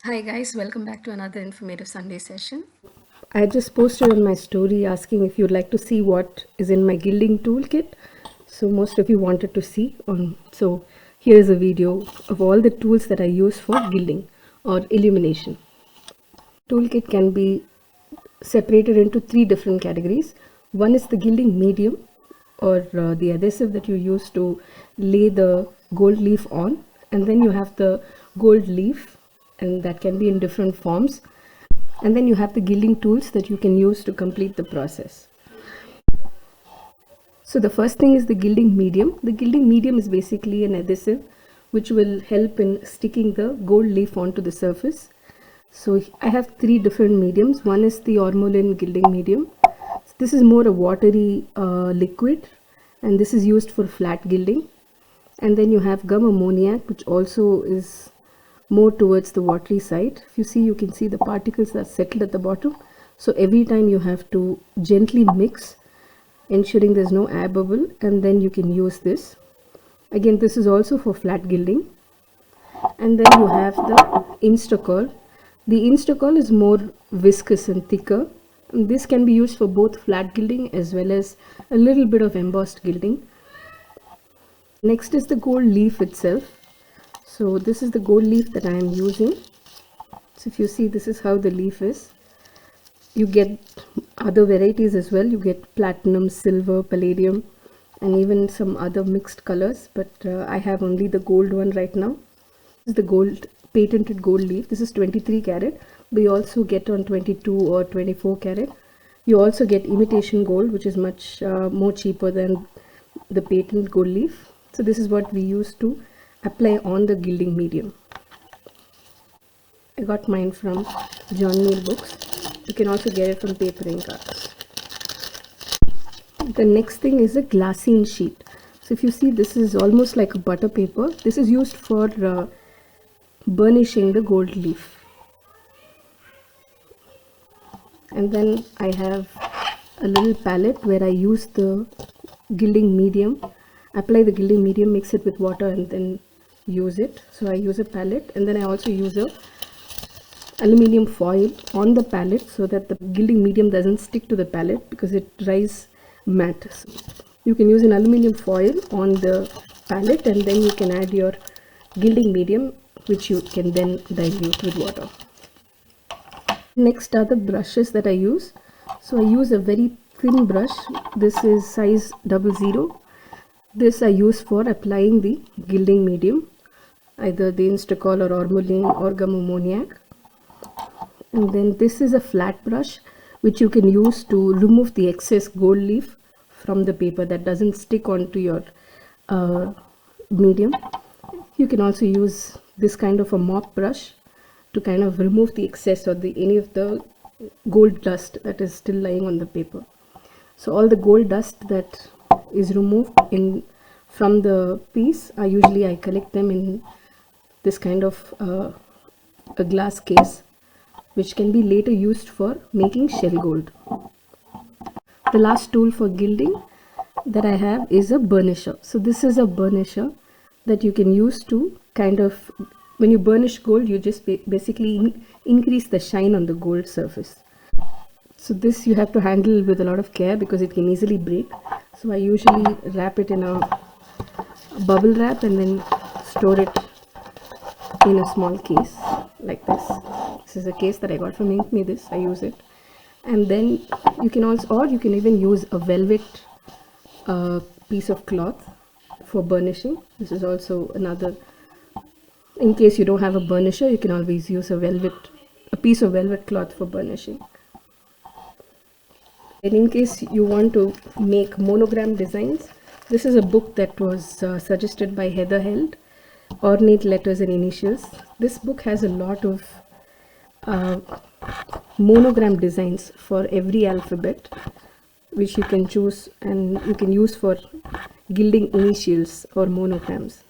Hi guys, welcome back to another informative Sunday session. I just posted on my story asking if you'd like to see what is in my gilding toolkit. So most of you wanted to see on. So here is a video of all the tools that I use for gilding or illumination. Toolkit can be separated into three different categories. One is the gilding medium, or the adhesive that you use to lay the gold leaf on, and then you have the gold leaf, and that can be in different forms, and then you have the gilding tools that you can use to complete the process. So the first thing is the gilding medium. The gilding medium is basically an adhesive which will help in sticking the gold leaf onto the surface. So I have three different mediums. One is the ormolin gilding medium. This is more a watery liquid, and this is used for flat gilding. And then you have gum ammoniac, which also is more towards the watery side. If you see, you can see the particles are settled at the bottom. So every time you have to gently mix, ensuring there's no air bubble, and then you can use this. Again, this is also for flat gilding. And then you have the Instacol. The Instacol is more viscous and thicker. And this can be used for both flat gilding as well as a little bit of embossed gilding. Next is the gold leaf itself. So this is the gold leaf that I am using. So if you see, this is how the leaf is. You get other varieties as well. You get platinum, silver, palladium, and even some other mixed colors, but I have only the gold one right now. This is the gold, patented gold leaf. This is 23 carat. We also get on 22 or 24 carat. You also get imitation gold, which is much more cheaper than the patent gold leaf. So this is what we use to apply on the gilding medium. I got mine from John Neal Books. You can also get it from Paper Ink Arts. The next thing is a glassine sheet. So if you see, this is almost like a butter paper. This is used for burnishing the gold leaf. And then I have a little palette where I use the gilding medium, apply the gilding medium, mix it with water, and then use it. So I use a palette, and then I also use a aluminium foil on the palette so that the gilding medium doesn't stick to the palette because it dries matte. So you can use an aluminium foil on the palette, and then you can add your gilding medium, which you can then dilute with water. Next are the brushes that I use. So I use a very thin brush. This is size 00. This I use for applying the gilding medium, either the Instacol or ormolin or gum ammoniac. And then this is a flat brush which you can use to remove the excess gold leaf from the paper that doesn't stick onto your medium. You can also use this kind of a mop brush to kind of remove the excess or any of the gold dust that is still lying on the paper. So all the gold dust that is removed from the piece, I collect them in this kind of a glass case, which can be later used for making shell gold. The last tool for gilding that I have is a burnisher. So this is a burnisher that you can use to kind of, when you burnish gold, you just basically increase the shine on the gold surface. So this you have to handle with a lot of care because it can easily break. So I usually wrap it in a bubble wrap and then store it in a small case like this. This is a case that I got from Ink Me This. I use it. And then you can also, or you can even use a velvet piece of cloth for burnishing. This is also another, in case you don't have a burnisher, you can always use a piece of velvet cloth for burnishing. And in case you want to make monogram designs, this is a book that was suggested by Heather Held, Ornate Letters and Initials. This book has a lot of monogram designs for every alphabet, which you can choose and you can use for gilding initials or monograms.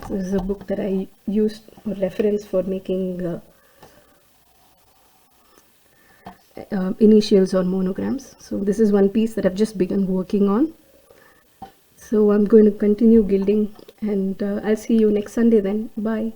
So this is a book that I used for reference for making initials or monograms. So this is one piece that I've just begun working on. So I'm going to continue gilding, and I'll see you next Sunday then. Bye.